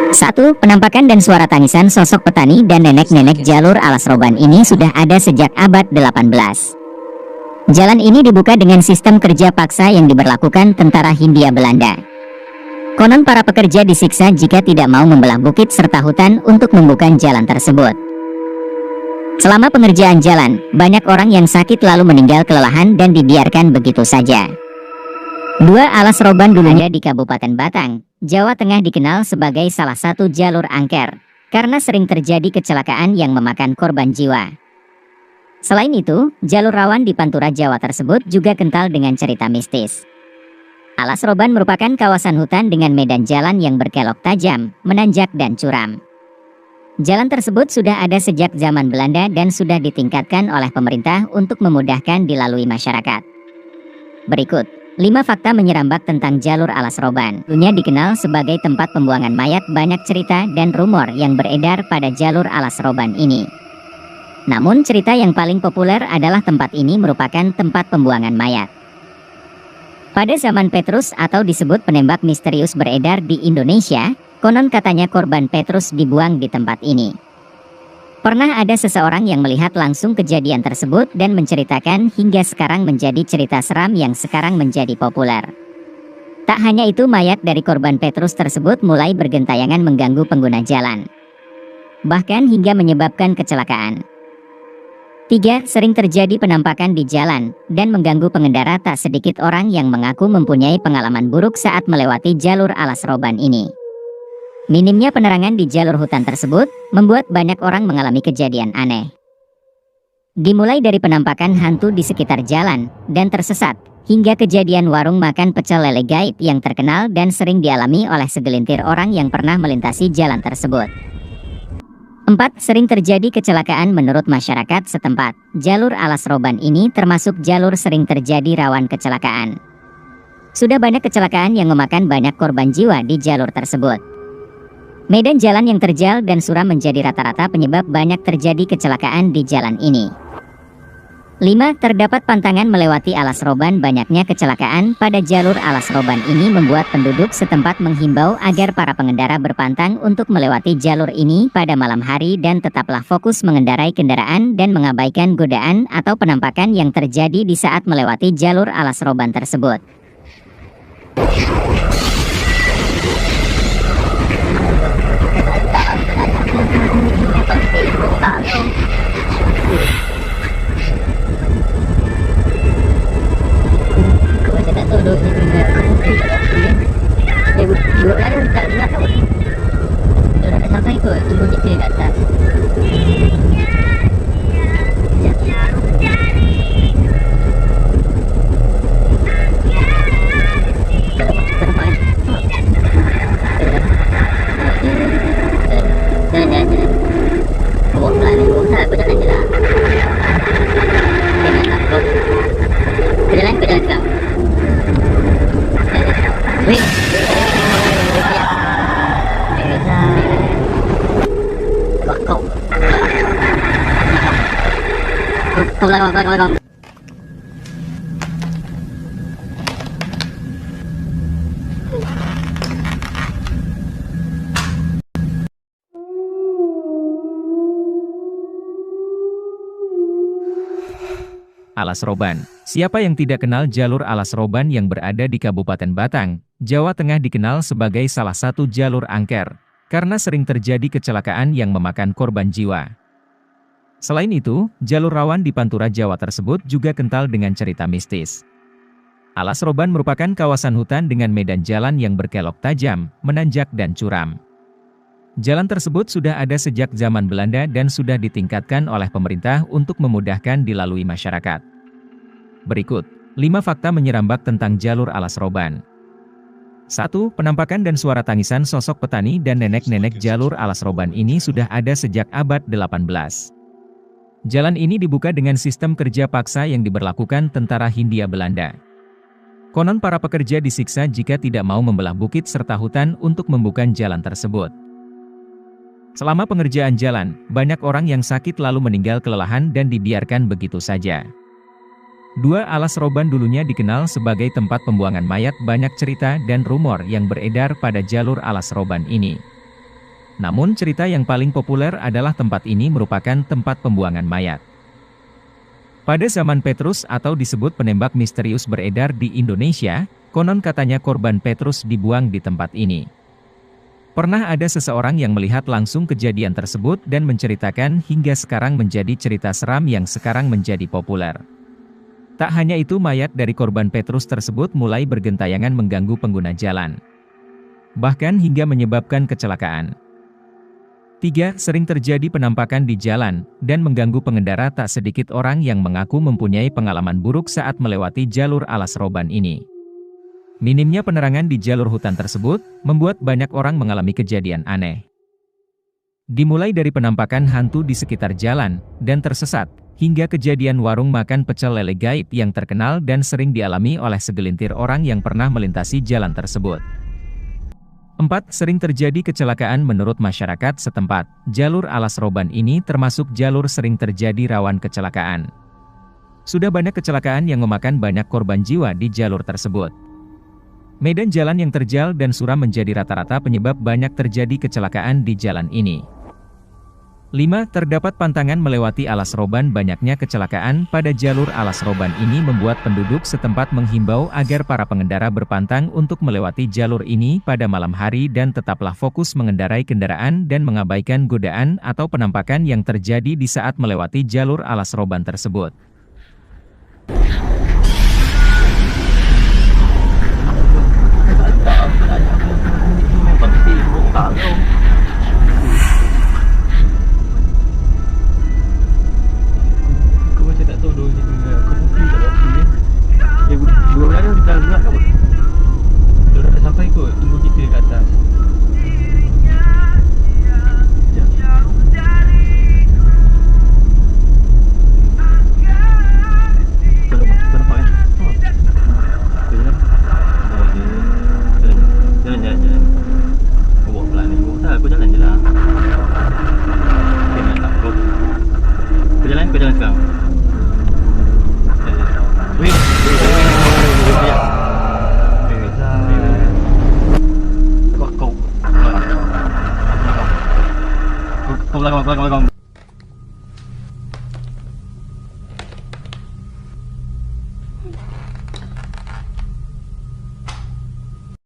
1. Penampakan dan suara tangisan sosok petani dan nenek-nenek jalur Alas Roban ini sudah ada sejak abad 18. Jalan ini dibuka dengan sistem kerja paksa yang diberlakukan tentara Hindia Belanda. Konon para pekerja disiksa jika tidak mau membelah bukit serta hutan untuk membuka jalan tersebut. Selama pengerjaan jalan, banyak orang yang sakit lalu meninggal kelelahan dan dibiarkan begitu saja. 2. Alas Roban dulunya di Kabupaten Batang, Jawa Tengah dikenal sebagai salah satu jalur angker, karena sering terjadi kecelakaan yang memakan korban jiwa. Selain itu, jalur rawan di Pantura Jawa tersebut juga kental dengan cerita mistis. Alas Roban merupakan kawasan hutan dengan medan jalan yang berkelok tajam, menanjak dan curam. Jalan tersebut sudah ada sejak zaman Belanda dan sudah ditingkatkan oleh pemerintah untuk memudahkan dilalui masyarakat. Berikut 5 fakta menyerambak tentang jalur Alas Roban. Dulunya dikenal sebagai tempat pembuangan mayat. Banyak cerita dan rumor yang beredar pada jalur Alas Roban ini. Namun cerita yang paling populer adalah tempat ini merupakan tempat pembuangan mayat. Pada zaman Petrus atau disebut penembak misterius beredar di Indonesia, konon katanya korban Petrus dibuang di tempat ini. Pernah ada seseorang yang melihat langsung kejadian tersebut dan menceritakan hingga sekarang menjadi cerita seram yang sekarang menjadi populer. Tak hanya itu, mayat dari korban Petrus tersebut mulai bergentayangan mengganggu pengguna jalan, bahkan hingga menyebabkan kecelakaan. 3. Sering terjadi penampakan di jalan dan mengganggu pengendara. Tak sedikit orang yang mengaku mempunyai pengalaman buruk saat melewati jalur Alas Roban ini. Minimnya penerangan di jalur hutan tersebut membuat banyak orang mengalami kejadian aneh. Dimulai dari penampakan hantu di sekitar jalan dan tersesat, hingga kejadian warung makan pecel lele gaib yang terkenal dan sering dialami oleh segelintir orang yang pernah melintasi jalan tersebut. 4. Sering terjadi kecelakaan menurut masyarakat setempat. Jalur Alas Roban ini termasuk jalur sering terjadi rawan kecelakaan. Sudah banyak kecelakaan yang memakan banyak korban jiwa di jalur tersebut. Medan jalan yang terjal dan suram menjadi rata-rata penyebab banyak terjadi kecelakaan di jalan ini. 5. Terdapat pantangan melewati Alas Roban. Banyaknya kecelakaan pada jalur Alas Roban ini membuat penduduk setempat menghimbau agar para pengendara berpantang untuk melewati jalur ini pada malam hari dan tetaplah fokus mengendarai kendaraan dan mengabaikan godaan atau penampakan yang terjadi di saat melewati jalur Alas Roban tersebut. Alas Roban. Siapa yang tidak kenal jalur Alas Roban yang berada di Kabupaten Batang, Jawa Tengah dikenal sebagai salah satu jalur angker, karena sering terjadi kecelakaan yang memakan korban jiwa. Selain itu, jalur rawan di Pantura Jawa tersebut juga kental dengan cerita mistis. Alas Roban merupakan kawasan hutan dengan medan jalan yang berkelok tajam, menanjak dan curam. Jalan tersebut sudah ada sejak zaman Belanda dan sudah ditingkatkan oleh pemerintah untuk memudahkan dilalui masyarakat. Berikut 5 fakta menyerambak tentang jalur Alas Roban. 1. Penampakan dan suara tangisan sosok petani dan nenek-nenek jalur Alas Roban ini sudah ada sejak abad 18. Jalan ini dibuka dengan sistem kerja paksa yang diberlakukan tentara Hindia Belanda. Konon para pekerja disiksa jika tidak mau membelah bukit serta hutan untuk membuka jalan tersebut. Selama pengerjaan jalan, banyak orang yang sakit lalu meninggal kelelahan dan dibiarkan begitu saja. 2. Alas Roban dulunya dikenal sebagai tempat pembuangan mayat. Banyak cerita dan rumor yang beredar pada jalur Alas Roban ini. Namun cerita yang paling populer adalah tempat ini merupakan tempat pembuangan mayat. Pada zaman Petrus atau disebut penembak misterius beredar di Indonesia, konon katanya korban Petrus dibuang di tempat ini. Pernah ada seseorang yang melihat langsung kejadian tersebut dan menceritakan hingga sekarang menjadi cerita seram yang sekarang menjadi populer. Tak hanya itu, mayat dari korban Petrus tersebut mulai bergentayangan mengganggu pengguna jalan, bahkan hingga menyebabkan kecelakaan. 3. Sering terjadi penampakan di jalan, dan mengganggu pengendara. Tak sedikit orang yang mengaku mempunyai pengalaman buruk saat melewati jalur alas roban ini. Minimnya penerangan di jalur hutan tersebut, membuat banyak orang mengalami kejadian aneh. Dimulai dari penampakan hantu di sekitar jalan, dan tersesat, hingga kejadian warung makan pecel lele gaib yang terkenal dan sering dialami oleh segelintir orang yang pernah melintasi jalan tersebut. 4. Sering terjadi kecelakaan menurut masyarakat setempat. Jalur alas roban ini termasuk jalur sering terjadi rawan kecelakaan. Sudah banyak kecelakaan yang memakan banyak korban jiwa di jalur tersebut. Medan jalan yang terjal dan suram menjadi rata-rata penyebab banyak terjadi kecelakaan di jalan ini. 5. Terdapat pantangan melewati alas roban. Banyaknya kecelakaan pada jalur alas roban ini membuat penduduk setempat menghimbau agar para pengendara berpantang untuk melewati jalur ini pada malam hari dan tetaplah fokus mengendarai kendaraan dan mengabaikan godaan atau penampakan yang terjadi di saat melewati jalur alas roban tersebut. Kau belakang.